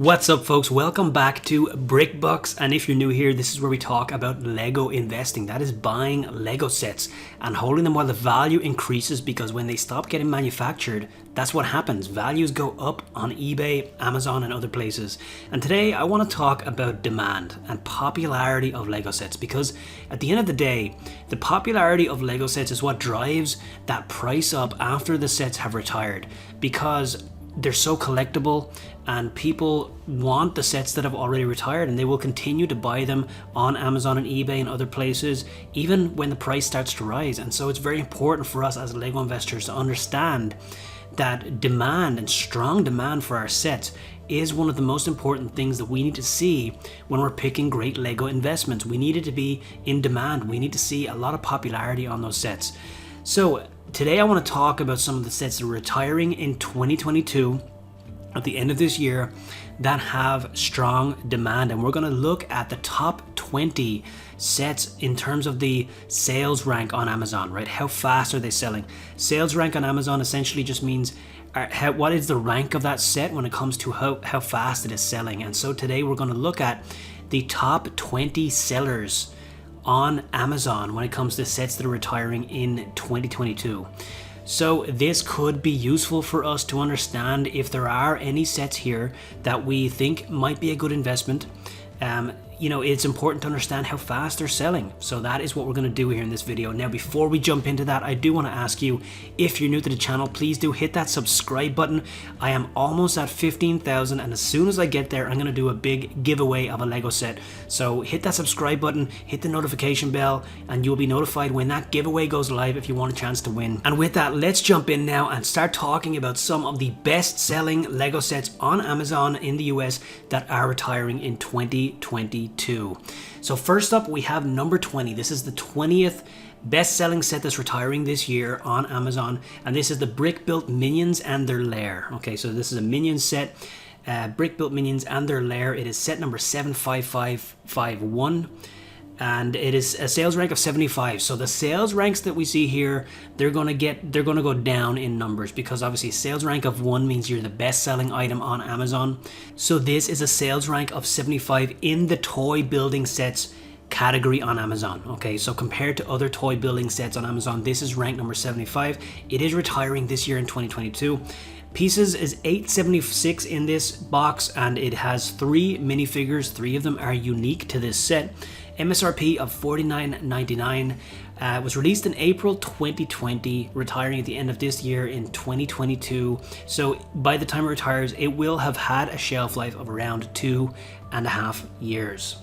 What's up, folks? Welcome back to BrickBucks, and if you're new here, this is where we talk about Lego investing. That is buying Lego sets and holding them while the value increases, because when they stop getting manufactured, that's what happens. Values go up on eBay, Amazon, and other places. And today I want to talk about demand and popularity of Lego sets, because at the end of the day, the popularity of Lego sets is what drives that price up after the sets have retired, because they're so collectible and people want the sets that have already retired, and they will continue to buy them on Amazon and eBay and other places even when the price starts to rise. And so it's very important for us as Lego investors to understand that demand and strong demand for our sets is one of the most important things that we need to see when we're picking great Lego investments. We need it to be in demand. We need to see a lot of popularity on those sets. So today I want to talk about some of the sets that are retiring in 2022 at the end of this year that have strong demand, and we're going to look at the top 20 sets in terms of the sales rank on Amazon, right? How fast are they selling? Sales rank on Amazon essentially just means what is the rank of that set when it comes to how fast it is selling. And so today we're going to look at the top 20 sellers on Amazon when it comes to sets that are retiring in 2022. So this could be useful for us to understand if there are any sets here that we think might be a good investment. It's important to understand how fast they're selling. So that is what we're going to do here in this video. Now, before we jump into that, I do want to ask you, if you're new to the channel, please do hit that subscribe button. I am almost at 15,000, and as soon as I get there, I'm going to do a big giveaway of a Lego set. So hit that subscribe button, hit the notification bell, and you'll be notified when that giveaway goes live if you want a chance to win. And with that, let's jump in now and start talking about some of the best-selling Lego sets on Amazon in the US that are retiring in 2022. So first up, we have number 20. This is the 20th best-selling set that's retiring this year on Amazon, and this is the brick-built minions and their lair. Okay, so this is a minion set, brick-built minions and their lair. It is set number 75551. And it is a sales rank of 75. So the sales ranks that we see here, they're gonna go down in numbers, because obviously a sales rank of 1 means you're the best selling item on Amazon. So this is a sales rank of 75 in the toy building sets category on Amazon. Okay, so compared to other toy building sets on Amazon, this is rank number 75. It is retiring this year in 2022. Pieces is 876 in this box, and it has 3 minifigures. 3 of them are unique to this set. MSRP of $49.99, was released in April 2020, retiring at the end of this year in 2022. So by the time it retires, it will have had a shelf life of around 2.5 years.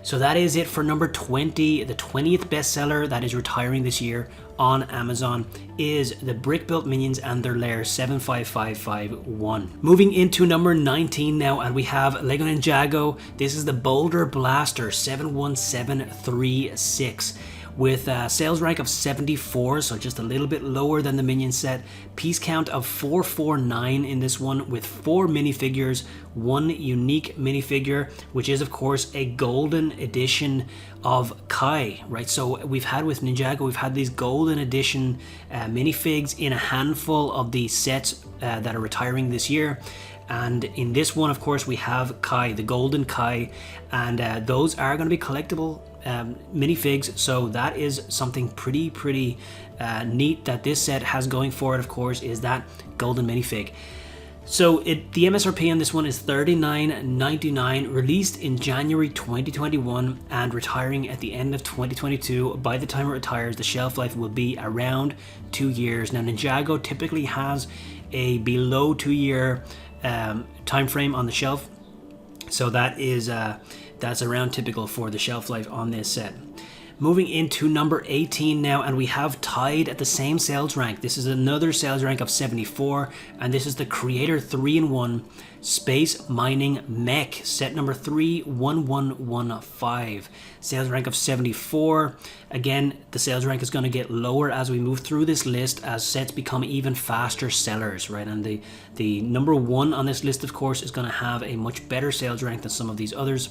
So that is it for number 20. The 20th bestseller that is retiring this year on Amazon is the brick-built minions and their lair 75551. Moving into number 19 now, and we have Lego Ninjago. This is the Boulder Blaster 71736. With a sales rank of 74, so just a little bit lower than the minion set. Piece count of 449 in this one, with 4 minifigures, 1 unique minifigure, which is of course a golden edition of Kai, right? So we've had with Ninjago, we've had these golden edition minifigs in a handful of the sets that are retiring this year. And in this one, of course, we have Kai, the golden Kai, and those are going to be collectible minifigs. So that is something pretty neat that this set has going for it, of course, is that golden minifig. So the MSRP on this one is $39.99, released in January 2021 and retiring at the end of 2022. By the time it retires, the shelf life will be around 2 years. Now, Ninjago typically has a below 2-year time frame on the shelf, so that's around typical for the shelf life on this set. Moving into number 18 now, and we have tied at the same sales rank. This is another sales rank of 74, and this is the Creator 3-in-1 Space Mining Mech, set number 31115. Sales rank of 74. Again, the sales rank is going to get lower as we move through this list, as sets become even faster sellers, right? And the number 1 on this list, of course, is going to have a much better sales rank than some of these others.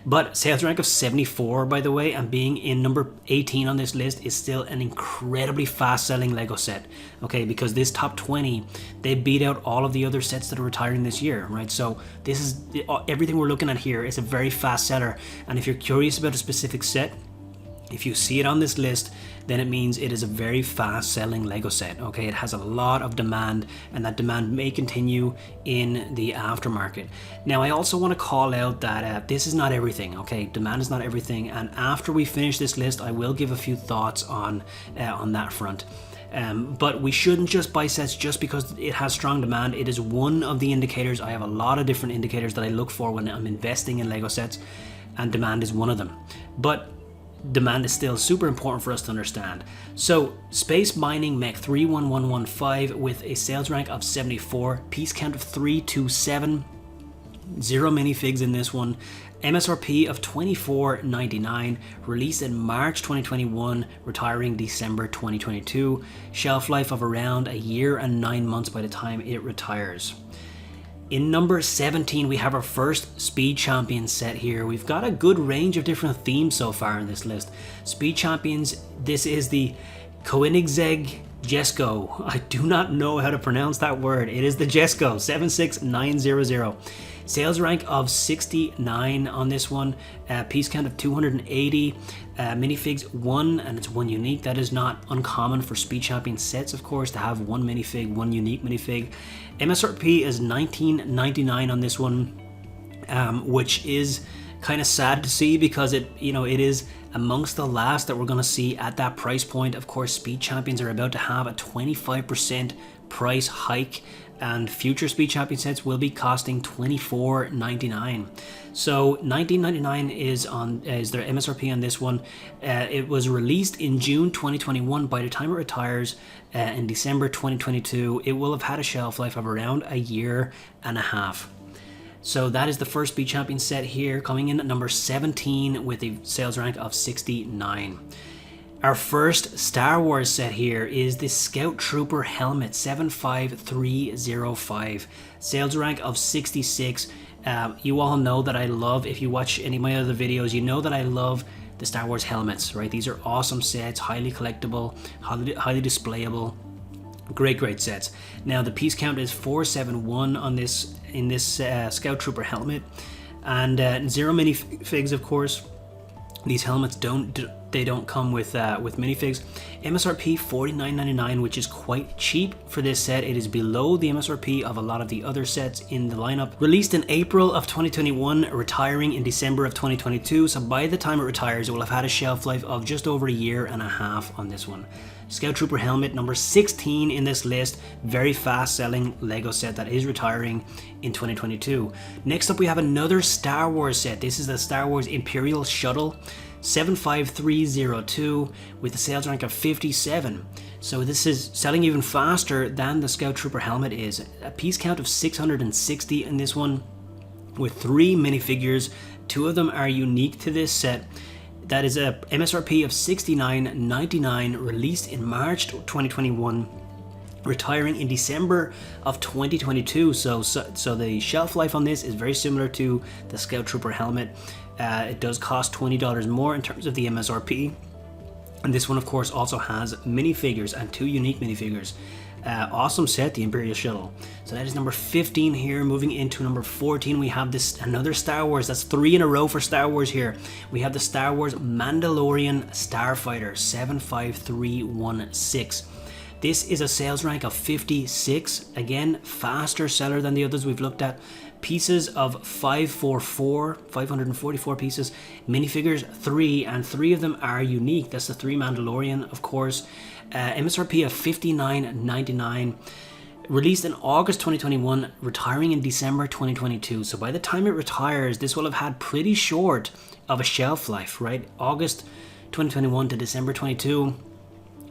But sales rank of 74, by the way, and being in number 18 on this list is still an incredibly fast-selling Lego set, okay? Because this top 20, they beat out all of the other sets that are retiring this year, right? right? So this is everything we're looking at here is a very fast seller. And if you're curious about a specific set, if you see it on this list, then it means it is a very fast selling Lego set. Okay, it has a lot of demand, and that demand may continue in the aftermarket. Now, I also want to call out that this is not everything. Okay, demand is not everything, and after we finish this list, I will give a few thoughts on that front. But we shouldn't just buy sets just because it has strong demand. It is one of the indicators. I have a lot of different indicators that I look for when I'm investing in Lego sets, and demand is one of them. But demand is still super important for us to understand. So, Space Mining Mech 31115 with a sales rank of 74, piece count of 327, 0 minifigs in this one, MSRP of $24.99, released in March 2021, retiring December 2022, shelf life of around a year and 9 months by the time it retires. In number 17, we have our first Speed Champions set here. We've got a good range of different themes so far in this list. Speed Champions, this is the Koenigsegg Jesko. I do not know how to pronounce that word. It is the Jesko 76900. Sales rank of 69 on this one. Piece count of 280. Minifigs 1, and it's 1 unique. That is not uncommon for Speed Champion sets, of course, to have 1 minifig, 1 unique minifig. MSRP is $19.99 on this one, which is kind of sad to see because it is amongst the last that we're going to see at that price point. Of course, Speed Champions are about to have a 25% price hike, and future Speed Champion sets will be costing $24.99. So $19.99 is their MSRP on this one. It was released in June 2021. By the time it retires in December 2022, it will have had a shelf life of around a year and a half. So that is the first Speed Champion set here, coming in at number 17 with a sales rank of 69. Our first Star Wars set here is the Scout Trooper Helmet 75305. Sales rank of 66. You all know that I love, if you watch any of my other videos, you know that I love the Star Wars helmets, right? These are awesome sets, highly collectible, highly displayable. Great sets. Now the piece count is 471 on this Scout Trooper helmet, and 0 minifigs, of course. These helmets don't come with minifigs. MSRP $49.99, which is quite cheap for this set. It is below the MSRP of a lot of the other sets in the lineup. Released in April of 2021, retiring in December of 2022. So by the time it retires, it will have had a shelf life of just over a year and a half on this one. Scout Trooper Helmet, number 16 in this list. Very fast selling Lego set that is retiring in 2022. Next up, we have another Star Wars set. This is the Star Wars Imperial Shuttle 75302 with a sales rank of 57. So this is selling even faster than the Scout Trooper Helmet is. A piece count of 660 in this one, with 3 minifigures. 2 of them are unique to this set. That is a MSRP of $69.99, released in March 2021, retiring in December of 2022. So the shelf life on this is very similar to the Scout Trooper helmet. It does cost $20 more in terms of the MSRP. And this one, of course, also has minifigures and 2 unique minifigures. Awesome set, the Imperial Shuttle. So that is number 15 here. Moving into number 14, we have another Star Wars. That's 3 in a row for Star Wars here. We have the Star Wars Mandalorian Starfighter 75316. This is a sales rank of 56. Again, faster seller than the others we've looked at. Pieces of 544 pieces. Minifigures 3, and 3 of them are unique. That's the 3 Mandalorian, of course. MSRP of $59.99. Released in August 2021, retiring in December 2022. So by the time it retires, this will have had pretty short of a shelf life, right? August 2021 to December 22,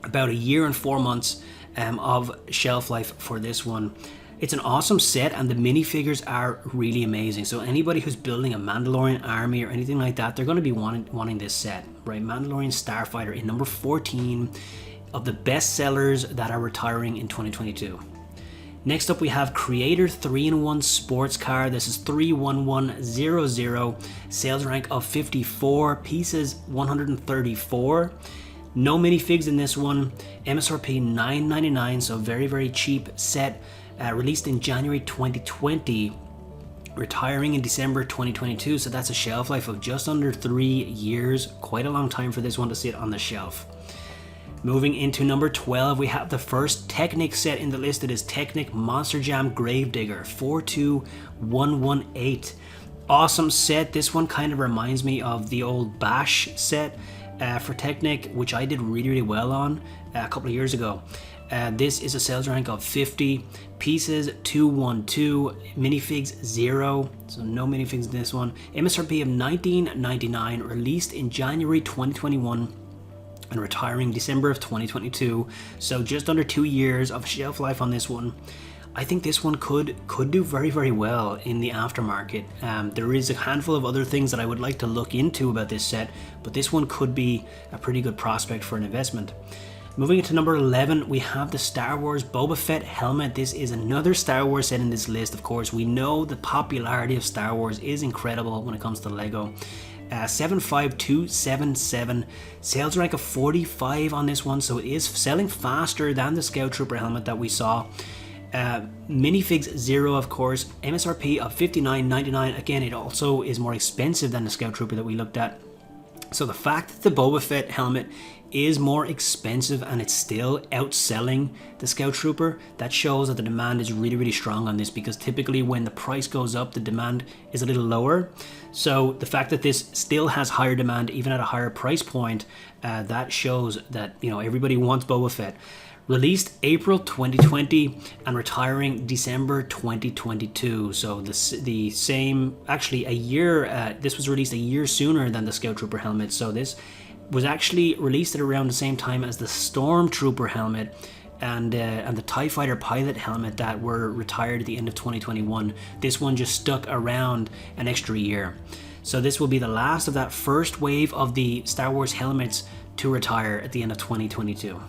about a year and 4 months of shelf life for this one. It's an awesome set, and the minifigures are really amazing. So anybody who's building a Mandalorian army or anything like that, they're going to be wanting this set, right? Mandalorian Starfighter in number 14 of the best sellers that are retiring in 2022. Next up, we have Creator 3-in-1 Sports Car. This is 31100. Sales rank of 54. Pieces 134. No minifigs in this one. MSRP $9.99, so very cheap set. Released in January 2020. retiring in December 2022, so that's a shelf life of just under 3 years. Quite a long time for this one to sit on the shelf. Moving into number 12, we have the first Technic set in the list. It is Technic Monster Jam Gravedigger 42118. Awesome set. This one kind of reminds me of the old Bash set for Technic, which I did really well on a couple of years ago. This is a sales rank of 50, pieces 212, minifigs 0, so no minifigs in this one. MSRP of $19.99, released in January 2021 and retiring December of 2022, so just under 2 years of shelf life on this one. I think this one could do very well in the aftermarket. There is a handful of other things that I would like to look into about this set, but this one could be a pretty good prospect for an investment. Moving into number 11, we have the Star Wars Boba Fett helmet. This is another Star Wars set in this list. Of course, we know the popularity of Star Wars is incredible when it comes to Lego. 75277, sales rank of 45 on this one, so it is selling faster than the Scout Trooper helmet that we saw. Minifigs 0, of course, MSRP of $59.99. Again, it also is more expensive than the Scout Trooper that we looked at. So the fact that the Boba Fett helmet is more expensive and it's still outselling the Scout Trooper, that shows that the demand is really strong on this, because typically when the price goes up, the demand is a little lower. So the fact that this still has higher demand even at a higher price point, that shows that, you know, everybody wants Boba Fett. Released April 2020 and retiring December 2022. So the same, actually a year, this was released a year sooner than the Scout Trooper helmet. So this was actually released at around the same time as the Stormtrooper helmet and the TIE Fighter pilot helmet that were retired at the end of 2021. This one just stuck around an extra year. So this will be the last of that first wave of the Star Wars helmets to retire at the end of 2022.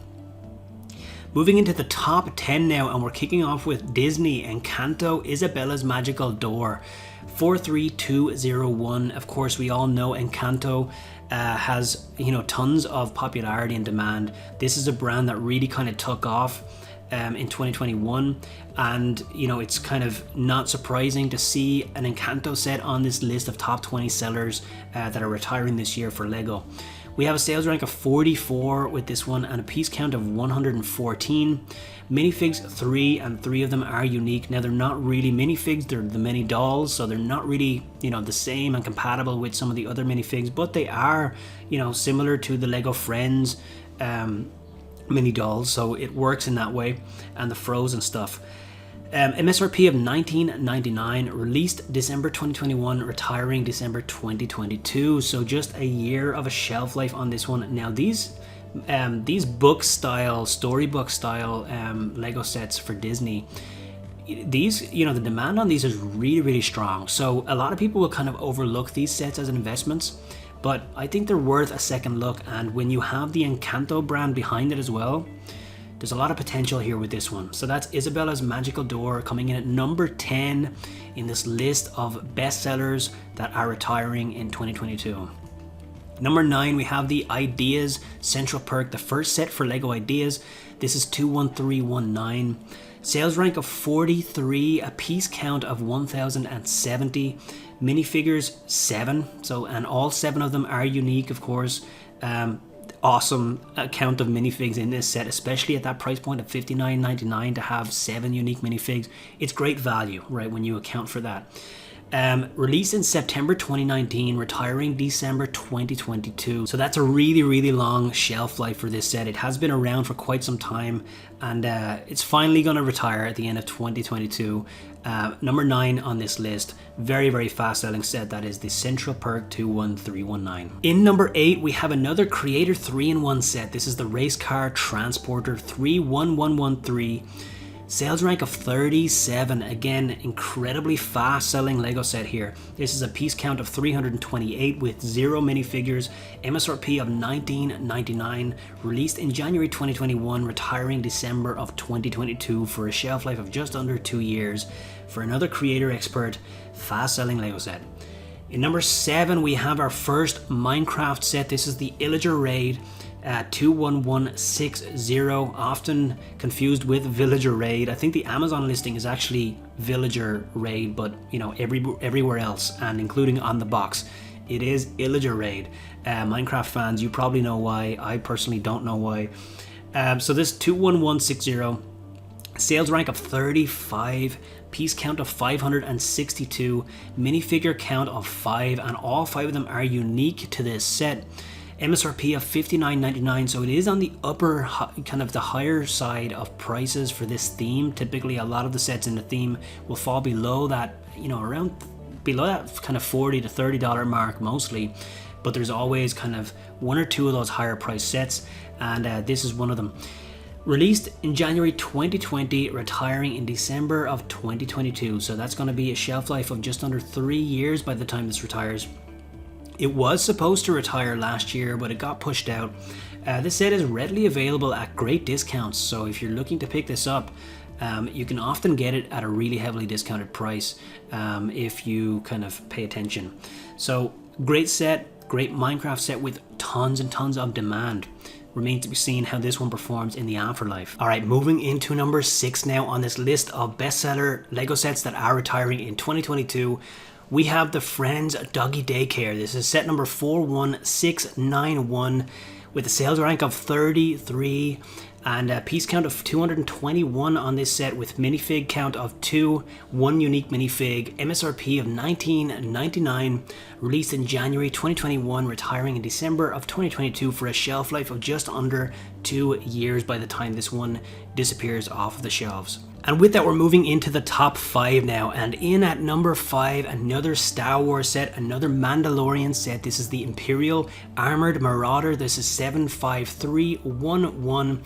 Moving into the top 10 now, and we're kicking off with Disney Encanto Isabela's Magical Door 43201. Of course, we all know Encanto has, you know, tons of popularity and demand. This is a brand that really kind of took off in 2021, and you know, it's kind of not surprising to see an Encanto set on this list of top 20 sellers that are retiring this year for Lego. We have a sales rank of 44 with this one and a piece count of 114. Minifigs 3, and 3 of them are unique. Now, they're not really minifigs, they're the mini dolls, so they're not really, you know, the same and compatible with some of the other minifigs, but they are, you know, similar to the Lego Friends mini dolls, so it works in that way, and the Frozen stuff. MSRP of $19.99, released December 2021, retiring December 2022. So just a year of a shelf life on this one. Now these book style, storybook style Lego sets for Disney, these, you know, the demand on these is really strong. So a lot of people will kind of overlook these sets as investments, but I think they're worth a second look. And when you have the Encanto brand behind it as well, there's a lot of potential here with this one. So that's Isabela's Magical Door coming in at number 10 in this list of bestsellers that are retiring in 2022. Number 9, we have the Ideas Central Perk, the first set for Lego Ideas. This is 21319. Sales rank of 43, a piece count of 1070. Minifigures 7, so, and all 7 of them are unique, of course. Awesome count of minifigs in this set, especially at that price point of $59.99 to have 7 unique minifigs. It's great value, right, when you account for that. Released in September 2019, retiring December 2022. So that's a really long shelf life for this set. It has been around for quite some time, and it's finally going to retire at the end of 2022. Number 9 on this list, very fast selling set, that is the Central Perk 21319. In number 8, we have another Creator 3-in-1 set. This is the Race Car Transporter 31113. Sales rank of 37, again, incredibly fast selling Lego set here. This is a piece count of 328 with 0 minifigures, MSRP of $19.99, released in January 2021, retiring December of 2022 for a shelf life of just under 2 years for another Creator Expert fast selling Lego set. In number 7, we have our first Minecraft set. This is the Illager Raid 21160, often confused with Villager Raid. I think the Amazon listing is actually Villager Raid, but you know, everywhere else, and including on the box, it is Illager Raid. Minecraft fans, you probably know why. I personally don't know why. So this 21160, sales rank of 35, piece count of 562, minifigure count of 5, and all 5 of them are unique to this set. MSRP of $59.99, so it is on the upper, kind of the higher side of prices for this theme. Typically, a lot of the sets in the theme will fall below that, you know, around below that kind of $40 to $30 mark mostly. But there's always kind of one or two of those higher price sets, and this is one of them. Released in January 2020, retiring in December of 2022. So that's going to be a shelf life of just under 3 years by the time this retires. It was supposed to retire last year, but it got pushed out. This set is readily available at great discounts, so if you're looking to pick this up, you can often get it at a really heavily discounted price if you kind of pay attention. So great set, great Minecraft set with tons and tons of demand. Remains to be seen how this one performs in the afterlife. Alright, moving into number 6 now on this list of bestseller LEGO sets that are retiring in 2022. We have the Friends Doggy Daycare. This is set number 41691 with a sales rank of 33 and a piece count of 221 on this set, with minifig count of 2, 1 unique minifig, MSRP of $19.99, released in January 2021, retiring in December of 2022 for a shelf life of just under 2 years by the time this one disappears off of the shelves. And with that, we're moving into the top 5 now, and in at number 5, another Star Wars set, another Mandalorian set. This is the Imperial Armored Marauder. This is 75311.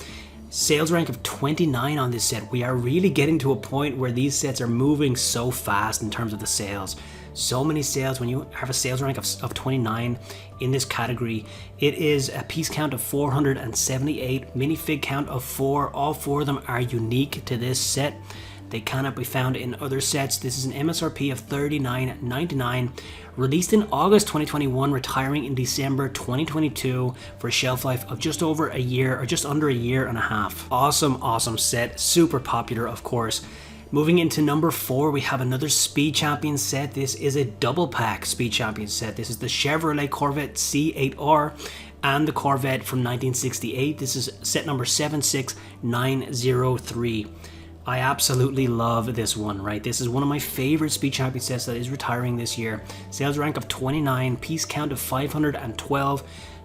Sales rank of 29 on this set. We are really getting to a point where these sets are moving so fast in terms of the sales. So many sales. When you have a sales rank of 29 in this category, it is a piece count of 478, minifig count of 4. All 4 of them are unique to this set. They cannot be found in other sets. This is an MSRP of $39.99, released in August 2021, retiring in December 2022 for a shelf life of just over a year, or just under a year and a half. Awesome set, super popular of course. Moving into number 4, we have another Speed Champion set. This is a double pack Speed Champion set. This is the Chevrolet Corvette C8R and the Corvette from 1968. This is set number 76903. I absolutely love this one, right? This is one of my favorite Speed Champion sets that is retiring this year. Sales rank of 29, piece count of 512,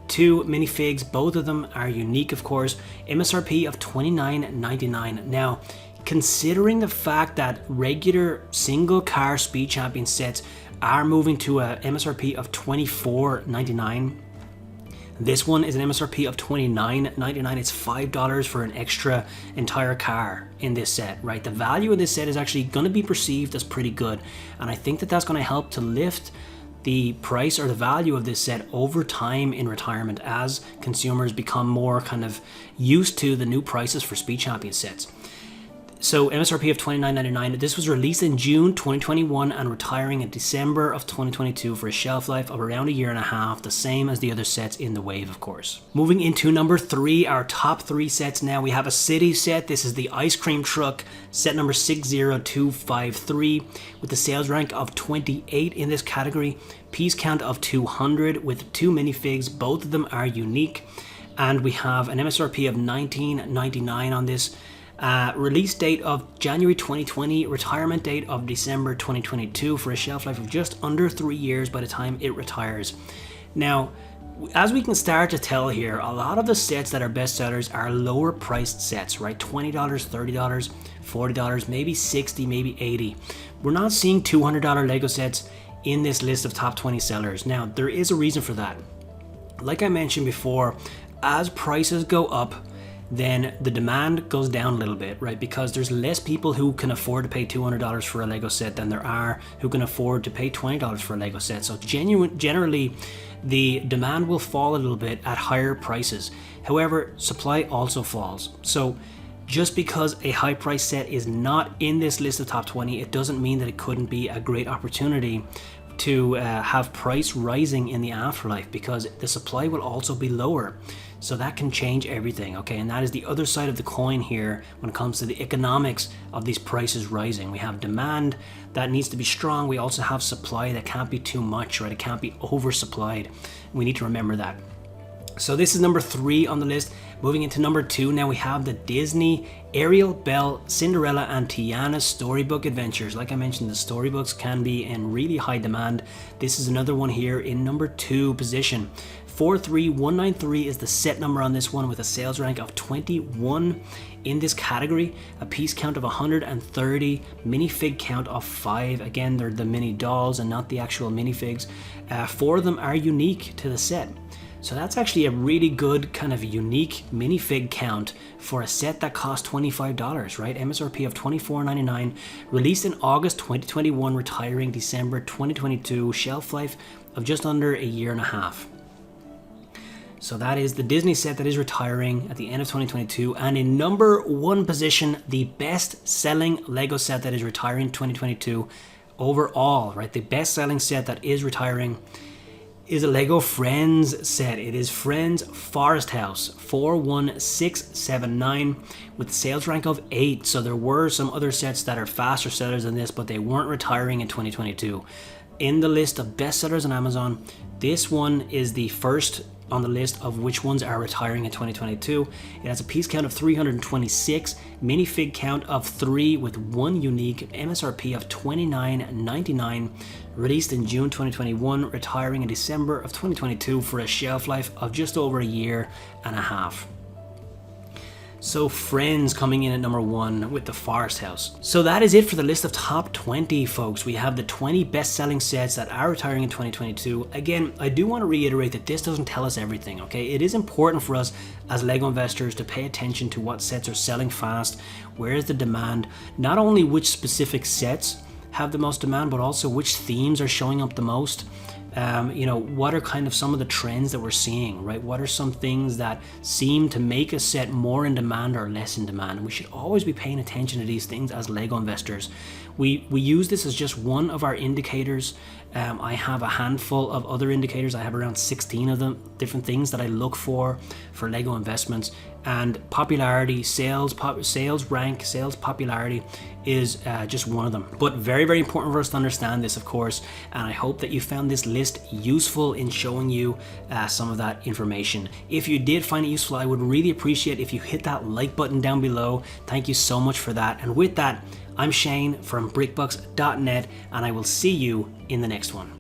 2 minifigs, both of them are unique of course, MSRP of $29.99. Now, considering the fact that regular single car Speed Champion sets are moving to a MSRP of $24.99, this one is an MSRP of $29.99. It's $5 for an extra entire car in this set, right? The value of this set is actually going to be perceived as pretty good, and I think that that's going to help to lift the price or the value of this set over time in retirement as consumers become more kind of used to the new prices for Speed Champion sets. So MSRP of $29.99. This was released in June 2021 and retiring in December of 2022 for a shelf life of around a year and a half, the same as the other sets in the wave of course. Moving into number 3, our top 3 sets now. We have a city set. This is the Ice Cream Truck, set number 60253, with a sales rank of 28 in this category, piece count of 200 with 2 minifigs. Both of them are unique, and we have an MSRP of $19.99 on this. Release date of January 2020, retirement date of December 2022 for a shelf life of just under 3 years by the time it retires. Now, as we can start to tell here, a lot of the sets that are bestsellers are lower priced sets, right? $20, $30, $40, maybe $60, maybe $80. We're not seeing $200 LEGO sets in this list of top 20 sellers. Now, there is a reason for that. Like I mentioned before, as prices go up, then the demand goes down a little bit, right? Because there's less people who can afford to pay $200 for a LEGO set than there are who can afford to pay $20 for a LEGO set. So generally, the demand will fall a little bit at higher prices. However, supply also falls. So just because a high price set is not in this list of top 20, it doesn't mean that it couldn't be a great opportunity to have price rising in the afterlife, because the supply will also be lower. So that can change everything, okay? And that is the other side of the coin here when it comes to the economics of these prices rising. We have demand that needs to be strong. We also have supply that can't be too much, right? It can't be oversupplied. We need to remember that. So this is number 3 on the list. Moving into number 2, now we have the Disney Ariel, Belle, Cinderella, and Tiana Storybook Adventures. Like I mentioned, the storybooks can be in really high demand. This is another one here in number 2 position. 43193 is the set number on this one, with a sales rank of 21 in this category, a piece count of 130, minifig count of 5. Again, they're the mini dolls and not the actual minifigs. 4 of them are unique to the set. So that's actually a really good kind of unique minifig count for a set that cost $25, right? MSRP of $24.99, released in August 2021, retiring December 2022, shelf life of just under a year and a half. So that is the Disney set that is retiring at the end of 2022. And in number 1 position, the best-selling Lego set that is retiring in 2022 overall, right? The best-selling set that is retiring is a Lego Friends set. It is Friends Forest House 41679 with a sales rank of 8. So there were some other sets that are faster sellers than this, but they weren't retiring in 2022. In the list of best sellers on Amazon, this one is the first on the list of which ones are retiring in 2022. It has a piece count of 326, minifig count of 3 with 1 unique, MSRP of $29.99, released in June 2021, retiring in December of 2022 for a shelf life of just over a year and a half. So Friends coming in at number 1 with the Forest House. So that is it for the list of top 20, folks. We have the 20 best-selling sets that are retiring in 2022. Again, I do want to reiterate that this doesn't tell us everything, okay? It is important for us as Lego investors to pay attention to what sets are selling fast, where is the demand, not only which specific sets have the most demand, but also which themes are showing up the most. What are kind of some of the trends that we're seeing, right? What are some things that seem to make a set more in demand or less in demand? And we should always be paying attention to these things as Lego investors. We use this as just one of our indicators. I have a handful of other indicators. I have around 16 of them, different things that I look for Lego investments. And popularity, sales rank, sales popularity is just one of them. But very, very important for us to understand this, of course. And I hope that you found this list useful in showing you some of that information. If you did find it useful, I would really appreciate if you hit that like button down below. Thank you so much for that. And with that, I'm Shane from BrickBucks.net, and I will see you in the next one.